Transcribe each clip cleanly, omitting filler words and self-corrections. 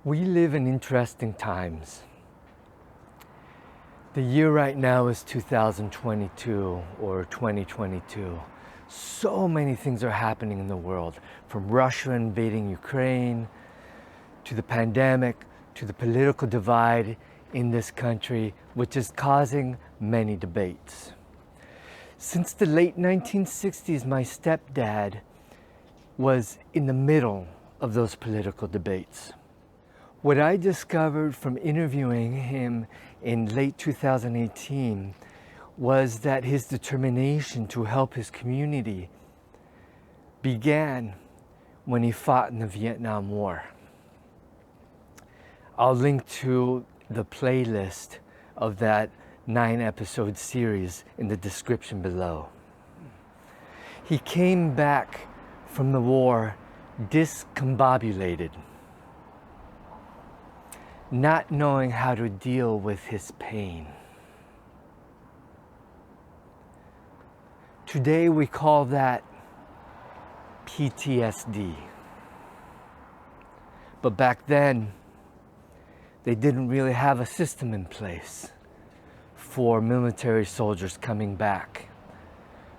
We live in interesting times. The year right now is 2022 or 2022. So many things are happening in the world, from Russia invading Ukraine, to the pandemic, to the political divide in this country, which is causing many debates. Since the late 1960s, my stepdad was in the middle of those political debates. What I discovered from interviewing him in late 2018 was that his determination to help his community began when he fought in the Vietnam War. I'll link to the playlist of that 9-episode series in the description below. He came back from the war discombobulated, not knowing how to deal with his pain. Today we call that PTSD. But back then, they didn't really have a system in place for military soldiers coming back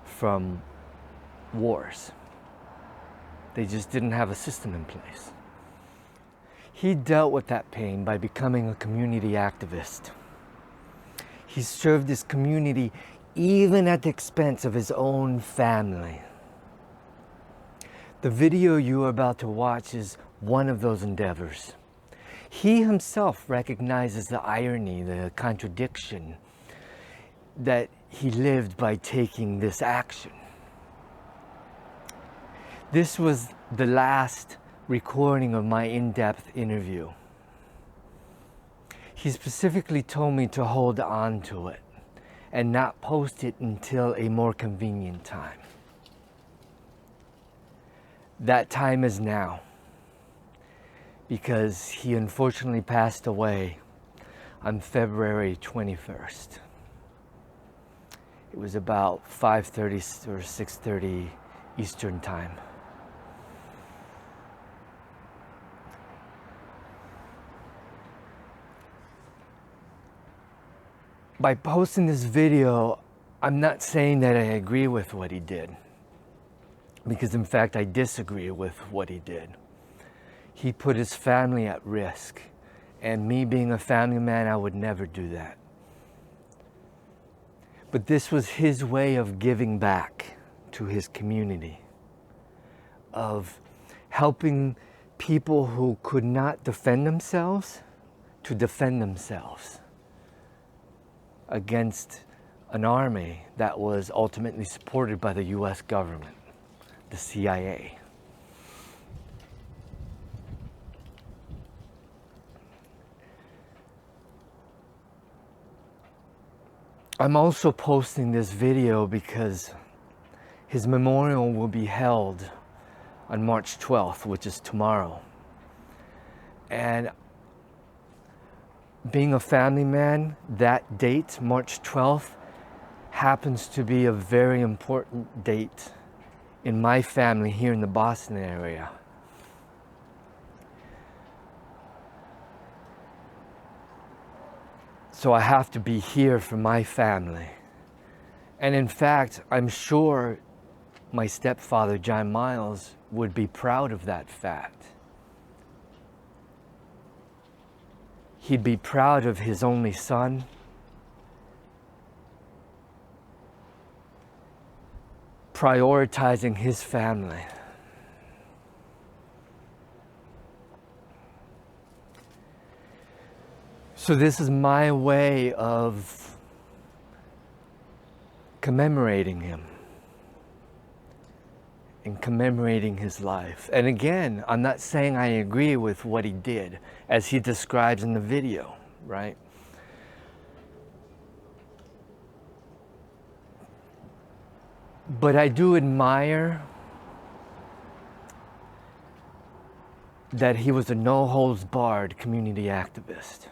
from wars. They just didn't have a system in place. He dealt with that pain by becoming a community activist. He served his community even at the expense of his own family. The video you are about to watch is one of those endeavors. He himself recognizes the irony, the contradiction that he lived by taking this action. This was the last recording of my in-depth interview. He specifically told me to hold on to it and not post it until a more convenient time. That time is now, because he unfortunately passed away on February 21st. It was about 5:30 or 6:30 Eastern time. By posting this video, I'm not saying that I agree with what he did, because in fact I disagree with what he did. He put his family at risk, and me being a family man, I would never do that. But this was his way of giving back to his community, of helping people who could not defend themselves to defend themselves against an army that was ultimately supported by the US government, the CIA. I'm also posting this video because his memorial will be held on March 12th, which is tomorrow. And being a family man, that date, March 12th, happens to be a very important date in my family here in the Boston area. So I have to be here for my family. And in fact, I'm sure my stepfather, Jon Miles, would be proud of that fact. He'd be proud of his only son. Prioritizing his family. So this is my way of commemorating him and commemorating his life. And again, I'm not saying I agree with what he did, as he describes in the video, right? But I do admire that he was a no-holds-barred community activist.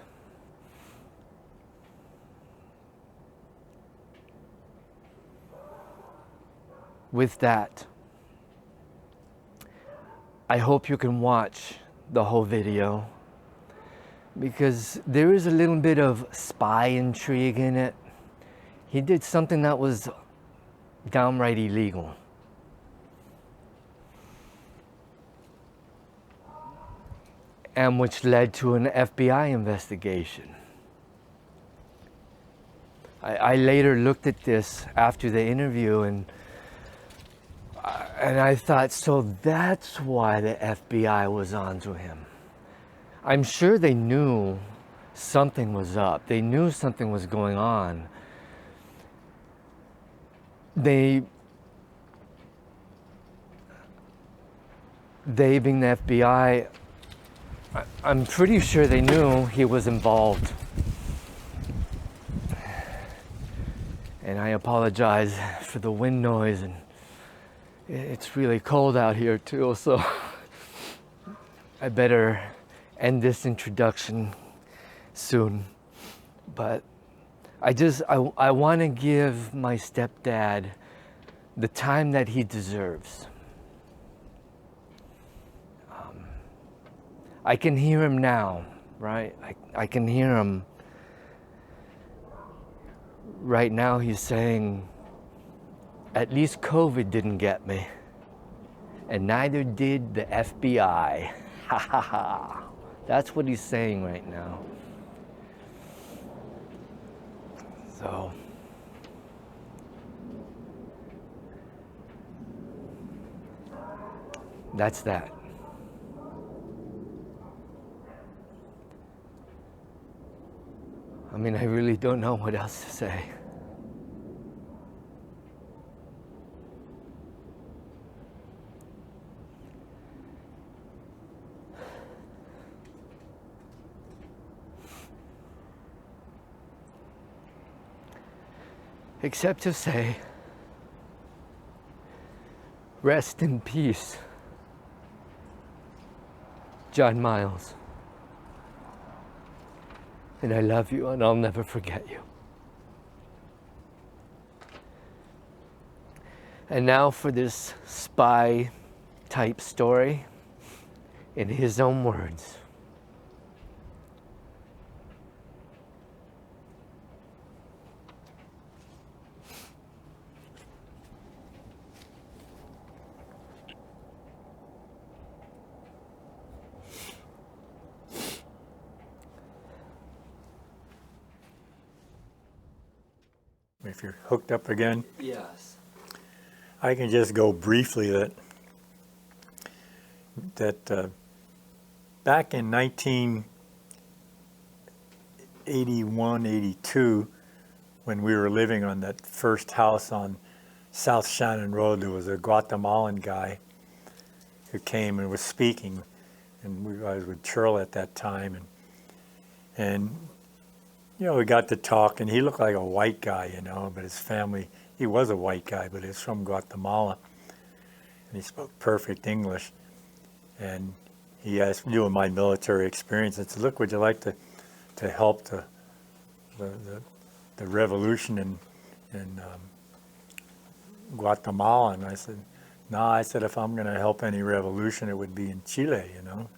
With that, I hope you can watch the whole video because there is a little bit of spy intrigue in it. He did something that was downright illegal. And which led to an FBI investigation. I later looked at this after the interview and I thought, so that's why the FBI was onto him. I'm sure they knew something was up. They knew something was going on. They being the FBI, I'm pretty sure they knew he was involved. And I apologize for the wind noise, and it's really cold out here too, so I better end this introduction soon. But I want to give my stepdad the time that he deserves. I can hear him now, right? I can hear him. Right now he's saying, at least COVID didn't get me. And neither did the FBI. Ha ha ha. That's what he's saying right now. So, that's that. I mean, I really don't know what else to say. Except to say, rest in peace, Jon Miles. And I love you, and I'll never forget you. And now for this spy type story in his own words. If you're hooked up again, Yes. I can just go briefly that back in 1981, 82, when we were living on that first house on South Shannon Road, there was a Guatemalan guy who came and was speaking, and I was with Churl at that time, and you know, we got to talk, and he looked like a white guy, you know, but his family, he was a white guy, but he was from Guatemala, and he spoke perfect English. And he asked me, my military experience, and said, look, would you like to help the revolution in Guatemala? And I said, no, I said, if I'm going to help any revolution, it would be in Chile, you know.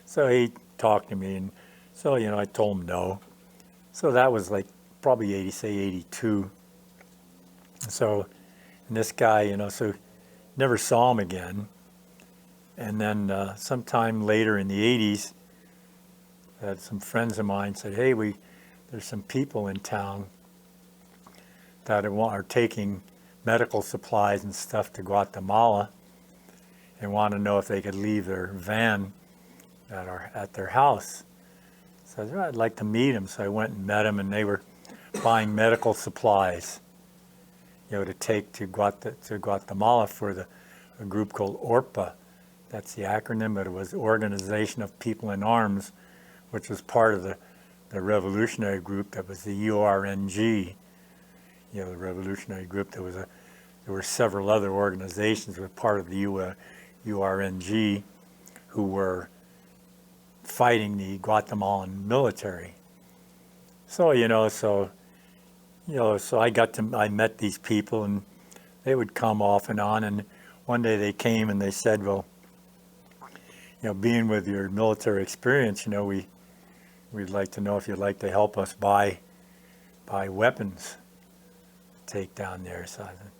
So he talked to me, and so, you know, I told him no. So that was like probably 82. So, and this guy, you know, so never saw him again. And then sometime later in the 80s, some friends of mine said, hey, there's some people in town that are taking medical supplies and stuff to Guatemala and want to know if they could leave their van at their house. So I said, well, I'd like to meet them. So I went and met them, and they were buying medical supplies, you know, to take to Guatemala for a group called ORPA. That's the acronym, but it was Organization of People in Arms, which was part of the revolutionary group that was the URNG, you know, the revolutionary group. There were several other organizations that were part of the URNG who were fighting the Guatemalan military. So, so I met these people, and they would come off and on, and one day they came and they said, well, you know, being with your military experience, you know, we we'd like to know if you'd like to help us buy weapons to take down there. So I said,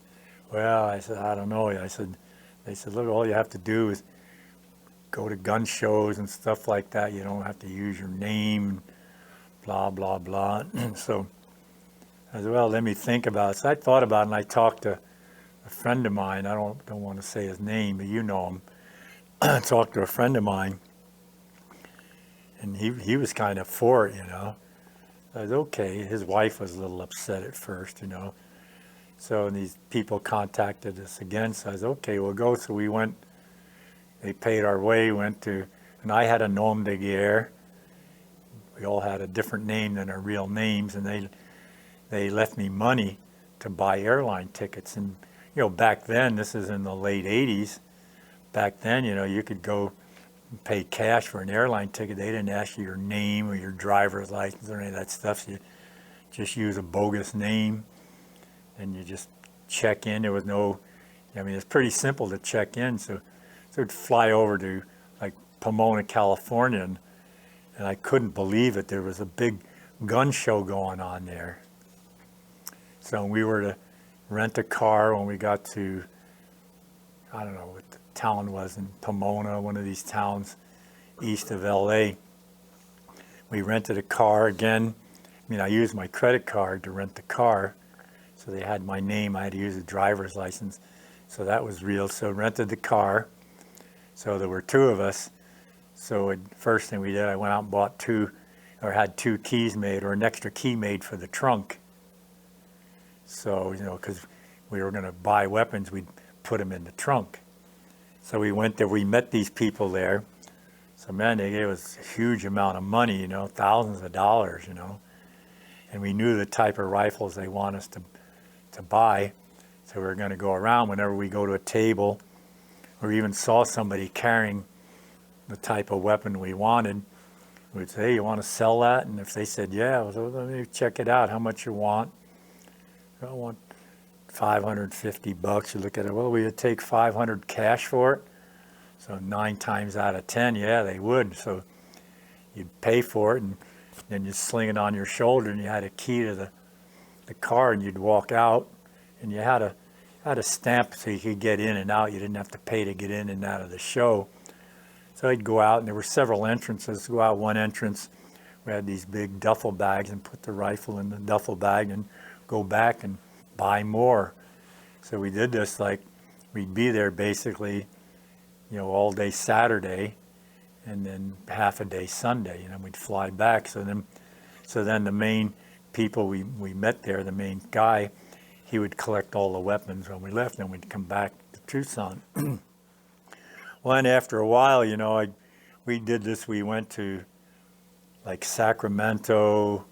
well, I said, I don't know. They said, look, all you have to do is go to gun shows and stuff like that. You don't have to use your name, blah, blah, blah. So I said, well, let me think about it. So I thought about it, and I talked to a friend of mine. I don't want to say his name, but you know him. I talked to a friend of mine, and he was kind of for it, you know. I was okay. His wife was a little upset at first, you know. So these people contacted us again. So I was okay, we'll go. So we went. They paid our way. Went to, and I had a nom de guerre. We all had a different name than our real names, and they left me money to buy airline tickets. And you know, back then, this is in the late '80s. Back then, you know, you could go and pay cash for an airline ticket. They didn't ask you your name or your driver's license or any of that stuff. So you just use a bogus name, and you just check in. There was no, I mean, it's pretty simple to check in. So we'd fly over to like Pomona, California, and I couldn't believe it. There was a big gun show going on there. So we were to rent a car when we got to, I don't know what the town was in Pomona, one of these towns east of LA. We rented a car again. I mean, I used my credit card to rent the car. So they had my name. I had to use a driver's license. So that was real. So rented the car. So there were two of us. So first thing we did, I went out and bought had two keys made, or an extra key made for the trunk. So, you know, because we were going to buy weapons, we'd put them in the trunk. So we went there, we met these people there. So man, they gave us a huge amount of money, you know, thousands of dollars, you know. And we knew the type of rifles they want us to buy. So we were going to go around whenever we go to a table or even saw somebody carrying the type of weapon we wanted. We'd say, hey, you want to sell that? And if they said, yeah, well, let me check it out. How much you want? I want $550. You look at it, well, we would take $500 cash for it. So 9 times out of 10, yeah, they would. So you'd pay for it, and then you'd sling it on your shoulder, and you had a key to the car, and you'd walk out, and you had a stamp so you could get in and out. You didn't have to pay to get in and out of the show. So I'd go out, and there were several entrances. Go out one entrance, we had these big duffel bags, and put the rifle in the duffel bag and go back and buy more. So we did this, like, we'd be there basically, you know, all day Saturday, and then half a day Sunday, and then we'd fly back. So then the main people we met there, the main guy, he would collect all the weapons when we left, and we'd come back to Tucson. Well, and after a while, you know, we did this. We went to like Sacramento,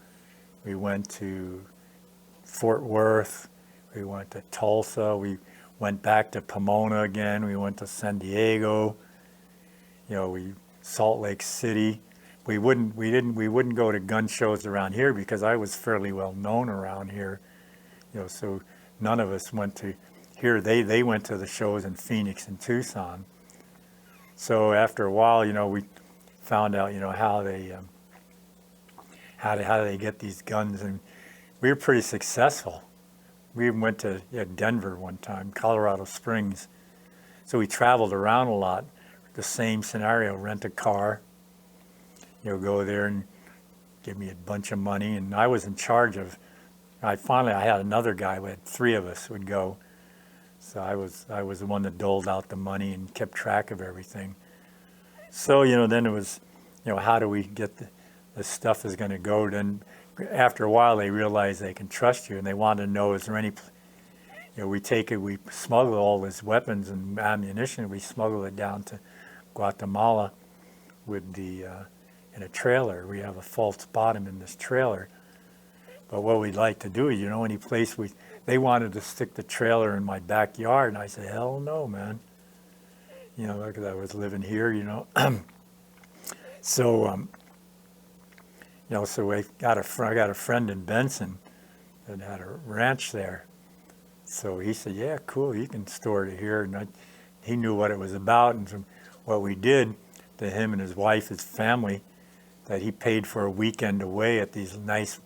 we went to Fort Worth, we went to Tulsa, we went back to Pomona again, we went to San Diego, you know, Salt Lake City. We wouldn't go to gun shows around here because I was fairly well known around here, you know, so none of us went to here. They went to the shows in Phoenix and Tucson. So after a while, you know, we found out, you know, how they get these guns, and we were pretty successful. We even went to Denver one time, Colorado Springs. So we traveled around a lot. The same scenario: rent a car, you know, go there and give me a bunch of money, and I was in charge of. I had another guy. We had 3 of us would go. So I was the one that doled out the money and kept track of everything. So, you know, then it was, you know, how do we get the stuff is going to go? Then after a while, they realize they can trust you, and they want to know, is there any, you know, we smuggle all these weapons and ammunition, we smuggle it down to Guatemala with in a trailer. We have a false bottom in this trailer. But what we'd like to do, you know, any place they wanted to stick the trailer in my backyard, and I said, hell no, man. You know, because I was living here, you know. So, you know, so I got a friend in Benson that had a ranch there. So he said, yeah, cool, you can store it here. And he knew what it was about, and from what we did to him and his wife, his family, that he paid for a weekend away at these nice,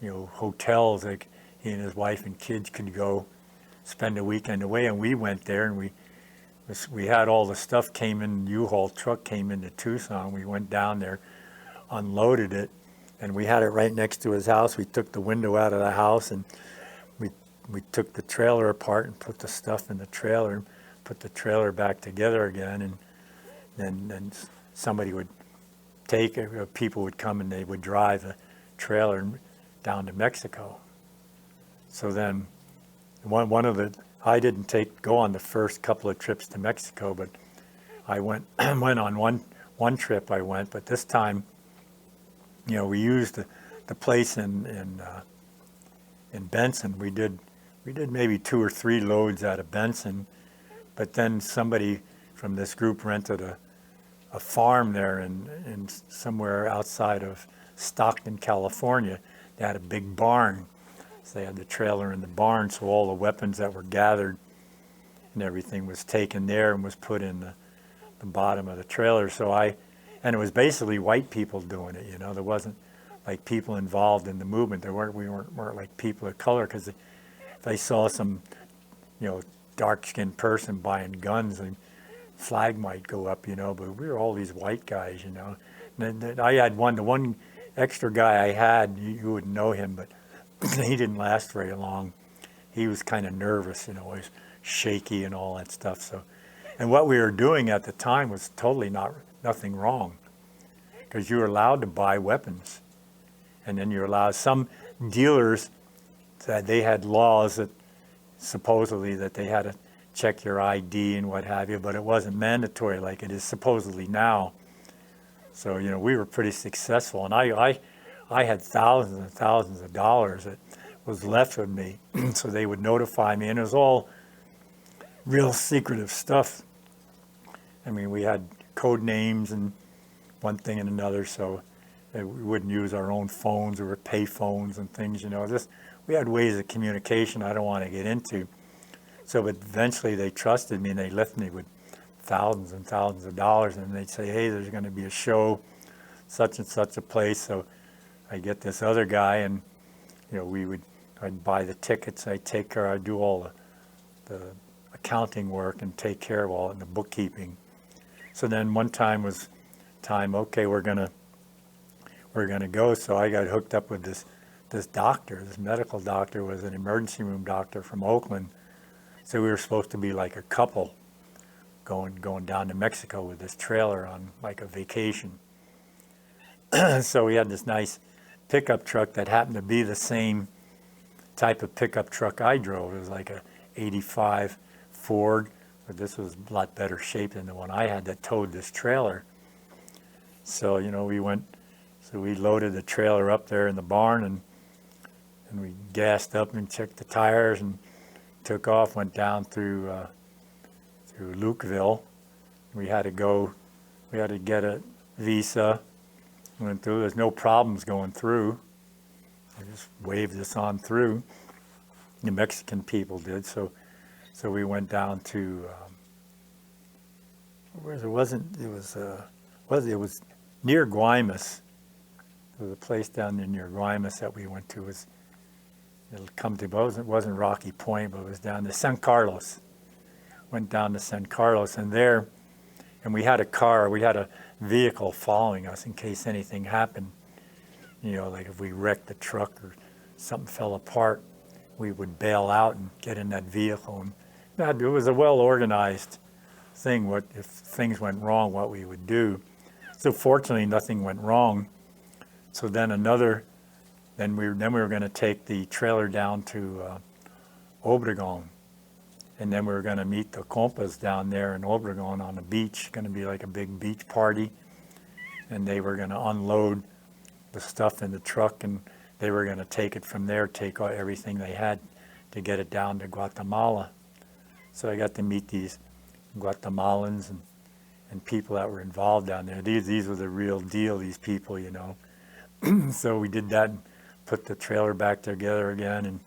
hotels. Like he and his wife and kids could go spend a weekend away, and we went there, and we had all the stuff came in. U-Haul truck came into Tucson. We went down there, unloaded it, and we had it right next to his house. We took the window out of the house, and we took the trailer apart and put the stuff in the trailer, and put the trailer back together again, and then somebody would take it, people would come and they would drive a trailer down to Mexico. So then I didn't go on the first couple of trips to Mexico, but I went on one trip I went, but this time, we used the place in Benson. We did maybe 2 or 3 loads out of Benson, but then somebody from this group rented a farm there in somewhere outside of Stockton, California. They had a big barn. So they had the trailer in the barn, so all the weapons that were gathered and everything was taken there and was put in the bottom of the trailer. And it was basically white people doing it, There wasn't like people involved in the movement. We weren't like people of color, because if they saw some, dark-skinned person buying guns, and flag might go up, but we were all these white guys, And then I had the one extra guy I had, you wouldn't know him, but he didn't last very long. He was kind of nervous, always shaky and all that stuff. So, and what we were doing at the time was totally nothing wrong, because you were allowed to buy weapons, and then you're allowed. Some dealers said they had laws that supposedly that they had to check your ID and what have you, but it wasn't mandatory like it is supposedly now. So we were pretty successful, and I had thousands and thousands of dollars that was left with me. So they would notify me, and it was all real secretive stuff. I mean, we had code names and one thing and another, so we wouldn't use our own phones or pay phones and things, we had ways of communication I don't want to get into. So, but eventually they trusted me, and they left me with thousands and thousands of dollars, and they'd say, hey, there's going to be a show, such and such a place. So I get this other guy, and I'd buy the tickets, I'd do all the accounting work and take care of all it, and the bookkeeping. So then one time okay, we're gonna go. So I got hooked up with this doctor. This medical doctor was an emergency room doctor from Oakland. So we were supposed to be like a couple going down to Mexico with this trailer on like a vacation. So we had this nice pickup truck that happened to be the same type of pickup truck I drove. It was like a 85 Ford, but this was a lot better shape than the one I had that towed this trailer. So, we loaded the trailer up there in the barn, and we gassed up and checked the tires and took off, went down through Lukeville. We had to get a visa, went through. There's no problems going through. I just waved us on through. The Mexican people did. So we went down to it was near Guaymas. There was a place down there near Guaymas that we went to. It wasn't Rocky Point, but it was down to San Carlos. Went down to San Carlos, and we had a vehicle following us in case anything happened. Like if we wrecked the truck or something fell apart, we would bail out and get in that vehicle. And it was a well-organized thing. What if things went wrong, what we would do. So fortunately, nothing went wrong. So then we were going to take the trailer down to Obregon, and then we were going to meet the compas down there in Obregon on the beach. Going to be like a big beach party, and they were going to unload the stuff in the truck, and they were going to take it from there, take everything they had to get it down to Guatemala. So I got to meet these Guatemalans and people that were involved down there. These were the real deal, these people, So we did that and put the trailer back together again, and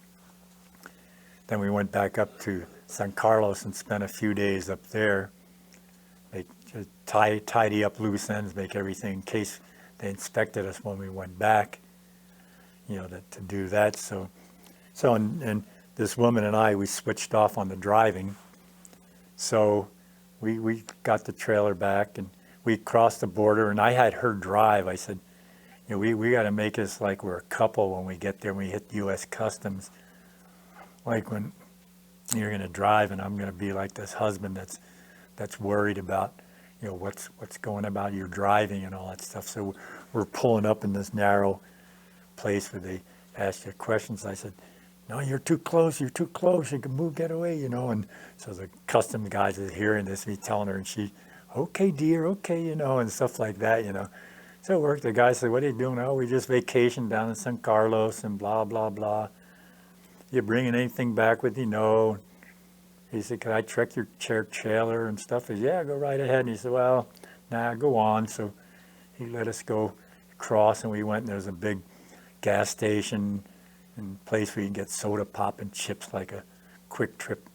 then we went back up to San Carlos and spent a few days up there. They tidy up loose ends, make everything in case they inspected us when we went back, you know, to do that. And this woman and I, we switched off on the driving. So we got the trailer back and we crossed the border, and I had her drive. I said, you know, we got to make us like we're a couple when we get there, when we hit U.S. Customs. Like when you're going to drive and I'm going to be like this husband that's worried about, you know, what's going about your driving and all that stuff. So we're pulling up in this narrow place where they ask you questions. I said, no, you're too close, you can move, get away, you know. And so the customs guys are hearing this, me telling her, and she, okay, dear, okay, you know, and stuff like that, you know. So it worked. The guy said, what are you doing? Oh, we just vacationed down in San Carlos and blah, blah, blah. You bringing anything back with you? No. He said, can I check your trailer and stuff? I said, yeah, go right ahead. And he said, well, nah, go on. So he let us go across, and we went, and there was a big gas station and place where you can get soda pop and chips, like a Quick Trip,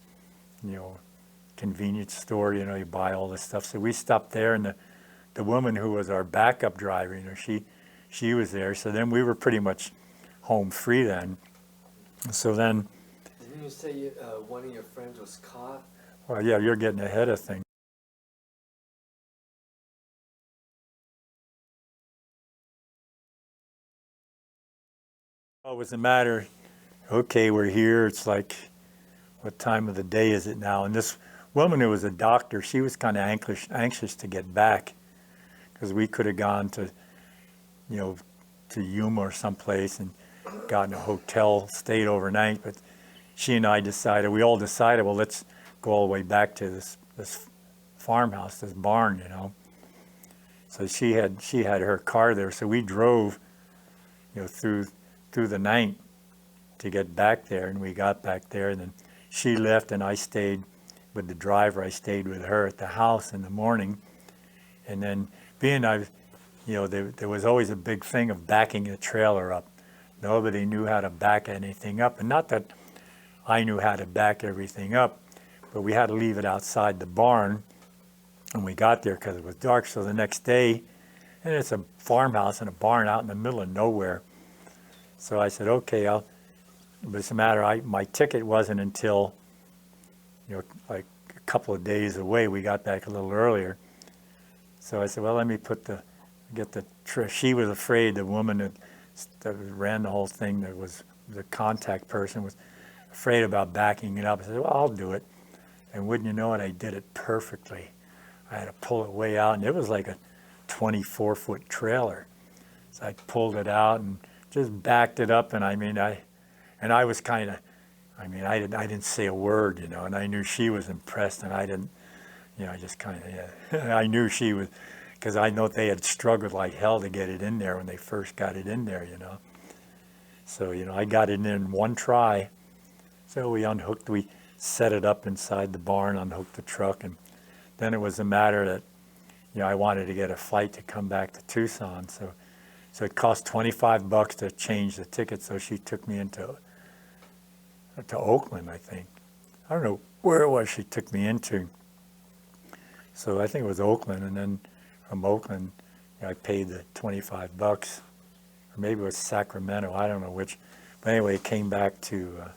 you know, convenience store, you know, you buy all this stuff. So we stopped there, and the woman who was our backup driver, you know, she was there. So then we were pretty much home free then. So then, didn't you say one of your friends was caught? well, yeah, you're getting ahead of things. It was a matter, okay, we're here. It's like, what time of the day is it now? And this woman who was a doctor, she was kind of anxious to get back, because we could have gone to, you know, to Yuma or someplace and gotten a hotel, stayed overnight. But she and I decided, we all decided, well, let's go all the way back to this farmhouse, this barn, you know. So she had her car there, so we drove, you know, through the night to get back there, and we got back there, and then she left, and I stayed with the driver. I stayed with her at the house in the morning, and then being you know, there was always a big thing of backing the trailer up. Nobody knew how to back anything up, and not that I knew how to back everything up, but we had to leave it outside the barn, and we got there because it was dark. So the next day, and it's a farmhouse and a barn out in the middle of nowhere. So I said, okay, but it's a matter, my ticket wasn't until, you know, like a couple of days away. We got back a little earlier. So I said, well, let me she was afraid, the woman that ran the whole thing, that was the contact person, was afraid about backing it up. I said, well, I'll do it. And wouldn't you know it, I did it perfectly. I had to pull it way out, and it was like a 24-foot trailer. So I pulled it out and just backed it up, and I was kind of, I didn't say a word, you know, and I knew she was impressed, and I didn't, you know, I just kind of, yeah. I knew she was, because I know they had struggled like hell to get it in there when they first got it in there, you know. So, you know, I got it in one try. So we set it up inside the barn, unhooked the truck, and then it was a matter that, you know, I wanted to get a flight to come back to Tucson, so it cost $25 to change the ticket. So she took me to Oakland, I think. I don't know where it was she took me into. So I think it was Oakland, and then from Oakland, you know, I paid the $25, or maybe it was Sacramento. I don't know which. But anyway, it came back to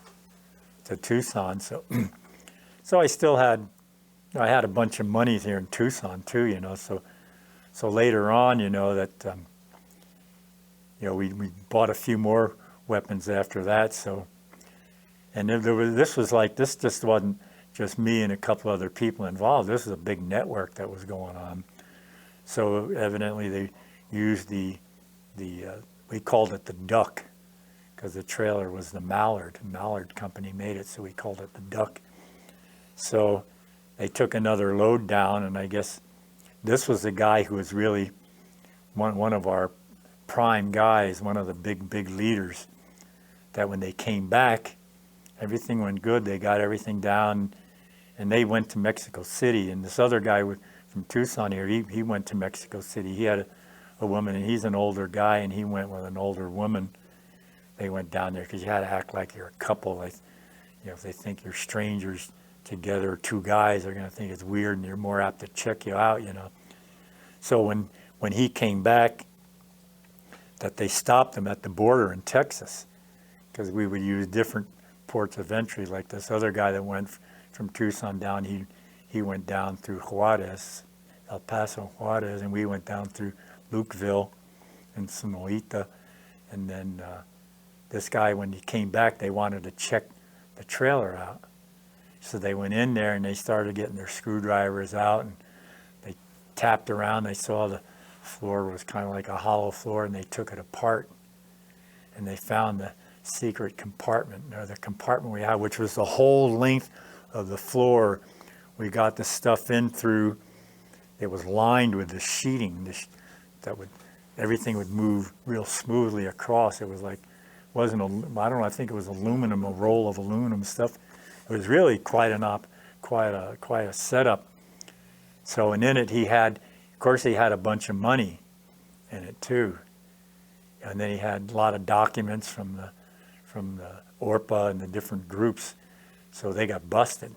Tucson. So so I still had, I had a bunch of money here in Tucson too, you know. So later on, you know, that you know, we bought a few more weapons after that. So, and this just wasn't just me and a couple other people involved. This was a big network that was going on. So evidently they used we called it the Duck, because the trailer was the Mallard. The Mallard company made it, so we called it the Duck. So they took another load down, and I guess this was the guy who was really one of our prime guys, one of the big leaders, that when they came back, everything went good. They got everything down, and they went to Mexico City. And this other guy from Tucson here, he went to Mexico City. He had a woman, and he's an older guy, and he went with an older woman. They went down there because you had to act like you're a couple. Like, you know, if they think you're strangers together, two guys, they're going to think it's weird, and you're more apt to check you out, you know. So when he came back, that they stopped them at the border in Texas, because we would use different ports of entry. Like this other guy that went from Tucson down, he went down through Juarez, El Paso, Juarez, and we went down through Lukeville and Sonoita. And then this guy, when he came back, they wanted to check the trailer out. So they went in there and they started getting their screwdrivers out, and they tapped around. They saw the floor was kind of like a hollow floor, and they took it apart. And they found the secret compartment, or the compartment we had, which was the whole length of the floor. We got the stuff in through, it was lined with the sheeting everything would move real smoothly across. It was like, I don't know, I think it was aluminum, a roll of aluminum stuff. It was really quite a setup. So, and in it he had a bunch of money in it too. And then he had a lot of documents from the ORPA and the different groups. So they got busted.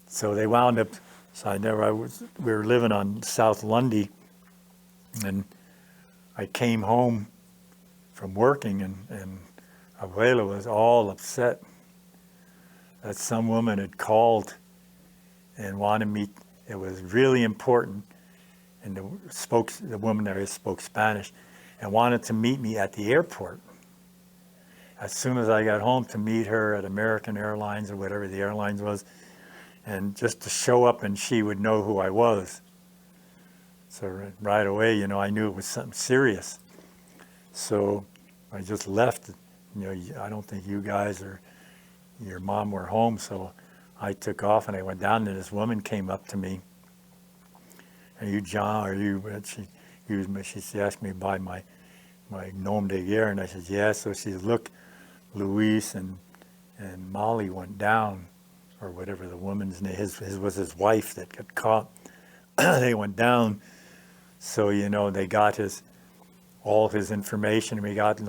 So they wound up, we were living on South Lundy, and I came home from working, and Abuela was all upset that some woman had called and wanted me. It was really important, and the woman there spoke Spanish, and wanted to meet me at the airport as soon as I got home, to meet her at American Airlines or whatever the airlines was, and just to show up and she would know who I was. So right away, I knew it was something serious. So I just left. I don't think you guys or your mom were home, so I took off and I went down, and this woman came up to me. Are you John? Are you? She asked me by my nom de guerre, and I said yes. So she said, look, Luis and Molly went down, or whatever the woman's name. His was his wife that got caught. They went down. So they got all his information. We got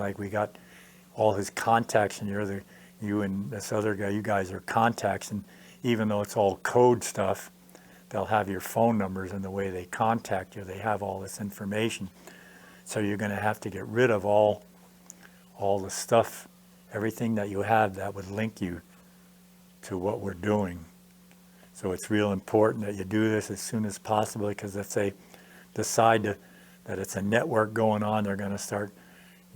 all his contacts, and you and this other guy, you guys are contacts, and even though it's all code stuff, they'll have your phone numbers, and the way they contact you, they have all this information. So you're going to have to get rid of all the stuff, everything that you have that would link you to what we're doing. So it's real important that you do this as soon as possible, because if they decide that it's a network going on, they're going to start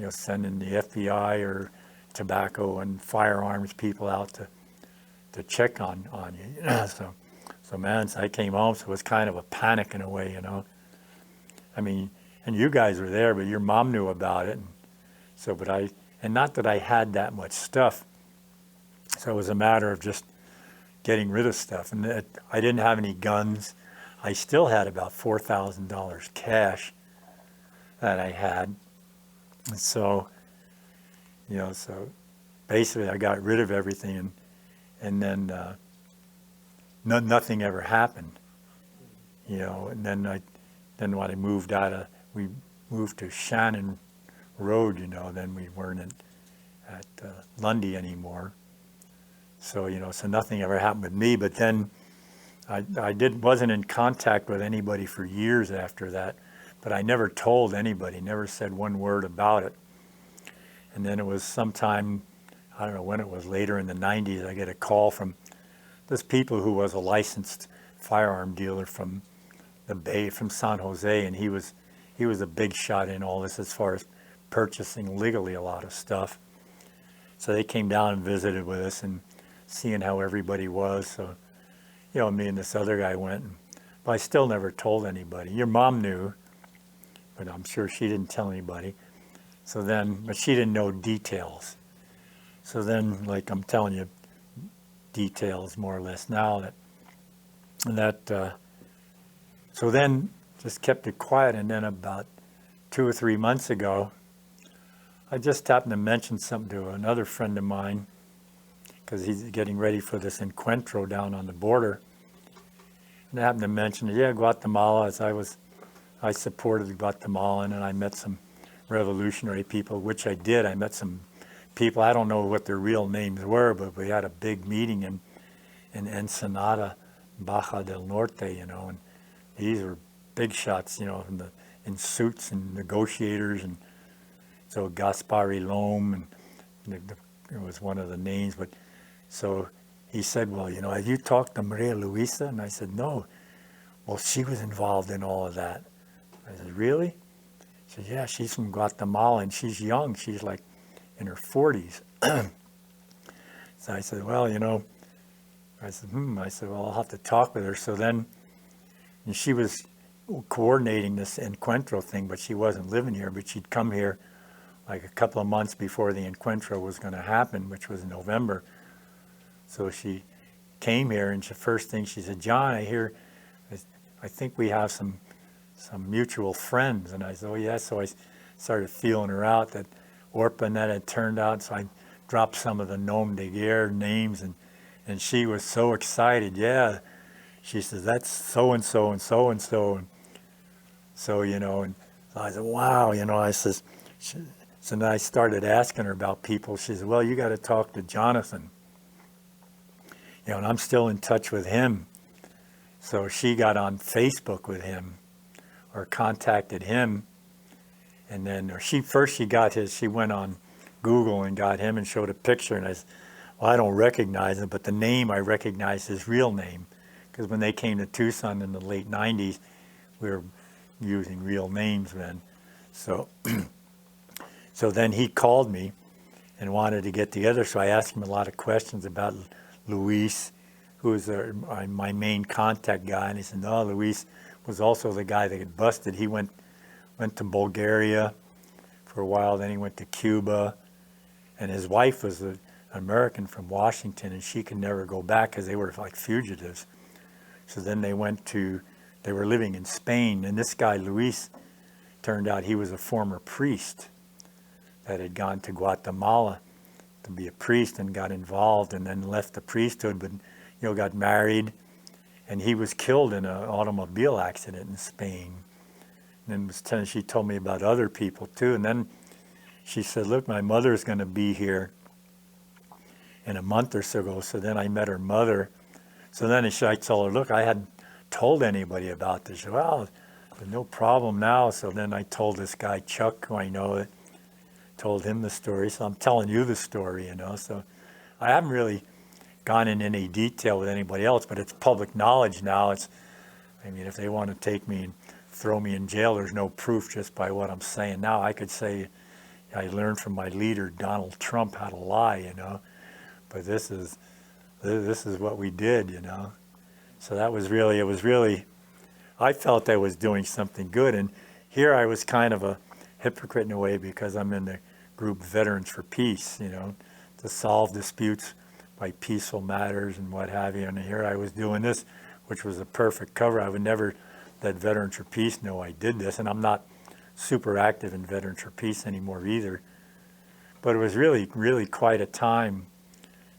sending the FBI or tobacco and firearms people out to check on you. So man, I came home, so it was kind of a panic in a way, I mean, and you guys were there, but your mom knew about it. And not that I had that much stuff. So it was a matter of just getting rid of stuff. And I didn't have any guns. I still had about $4,000 cash that I had. And so, so basically I got rid of everything, and then nothing ever happened, and then when I moved we moved to Shannon Road, then we weren't at Lundy anymore. So, so nothing ever happened with me, but then I wasn't in contact with anybody for years after that, but I never told anybody, never said one word about it. And then it was sometime, I don't know when it was, later in the 90s, I get a call from this people who was a licensed firearm dealer from the Bay, from San Jose, and he was a big shot in all this as far as purchasing legally a lot of stuff. So they came down and visited with us and seeing how everybody was. So, me and this other guy went, but I still never told anybody. Your mom knew, but I'm sure she didn't tell anybody. So then, but she didn't know details. So then, like I'm telling you, details more or less now so then just kept it quiet, and then about 2 or 3 months ago, I just happened to mention something to another friend of mine, because he's getting ready for this encuentro down on the border. And I happened to mention, Guatemala, as I supported the Guatemalan, and I met some revolutionary people, which I did. I met some people, I don't know what their real names were, but we had a big meeting in Ensenada, Baja del Norte, and these were big shots, in in suits and negotiators, and so Gaspari Lome, and it was one of the names. But so he said, well, you know, have you talked to Maria Luisa? And I said, no. Well, she was involved in all of that. I said, really? He said, yeah, she's from Guatemala, and she's young. She's like in her 40s. So I said, well, you know, I said, well, I'll have to talk with her. So then, and she was coordinating this encuentro thing, but she wasn't living here, but she'd come here like a couple of months before the encuentro was going to happen, which was in November. So she came here, and the first thing she said, John, I think we have some mutual friends. And I said, oh yeah. So I started feeling her out, that Orpa and that had turned out. So I dropped some of the nom de guerre names, and she was so excited. Yeah, she says, that's so-and-so and so-and-so. And so, you know, and I said, wow, you know, I says, so then I started asking her about people. She said, well, you got to talk to Jonathan. You know, and I'm still in touch with him. So she got on Facebook with him, or contacted him, and then she went on Google and got him and showed a picture, and I said, well, I don't recognize him, but the name, I recognized his real name, because when they came to Tucson in the late 90s, we were using real names then. So, so then he called me and wanted to get together, so I asked him a lot of questions about Luis, who was my main contact guy, and he said, no, Luis was also the guy that got busted. He went to Bulgaria for a while, then he went to Cuba, and his wife was an American from Washington, and she could never go back because they were like fugitives. So then they were living in Spain, and this guy, Luis, turned out he was a former priest that had gone to Guatemala to be a priest and got involved and then left the priesthood, but you know, got married, and he was killed in an automobile accident in Spain. And then she told me about other people too, and then she said, look, my mother's going to be here in a month or so ago. So then I met her mother. So then I told her, look, I hadn't told anybody about this. She said, well, there's no problem now. So then I told this guy, Chuck, who I know, told him the story. So I'm telling you the story, you know. So I haven't really gone in any detail with anybody else, but it's public knowledge now. I mean, if they want to take me and throw me in jail, there's no proof just by what I'm saying now. I could say I learned from my leader, Donald Trump, how to lie, you know. But this is what we did, you know. So it was really, I felt I was doing something good. And here I was kind of a hypocrite in a way, because I'm in the group Veterans for Peace, you know, to solve disputes by peaceful matters and what have you. And here I was doing this, which was a perfect cover. I would never let Veterans for Peace know I did this, and I'm not super active in Veterans for Peace anymore either. But it was really, really quite a time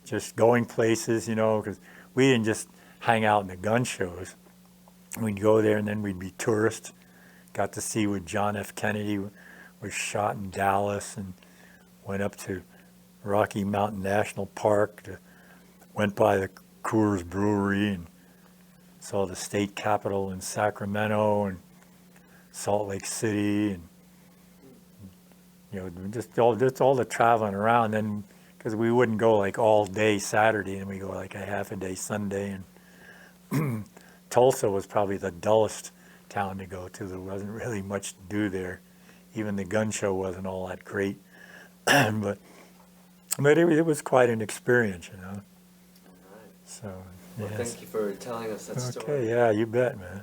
just going places, you know, because we didn't just hang out in the gun shows. We'd go there and then we'd be tourists. Got to see where John F. Kennedy was shot in Dallas, and went up to Rocky Mountain National Park, went by the Coors Brewery, and saw the state capitol in Sacramento and Salt Lake City, and you know, just all the traveling around. Then because we wouldn't go like all day Saturday, and we go like a half a day Sunday. And Tulsa was probably the dullest town to go to. There wasn't really much to do there. Even the gun show wasn't all that great, but it was quite an experience, you know. All right. So Well, yes. thank you for telling us that story. Okay, yeah, you bet, man.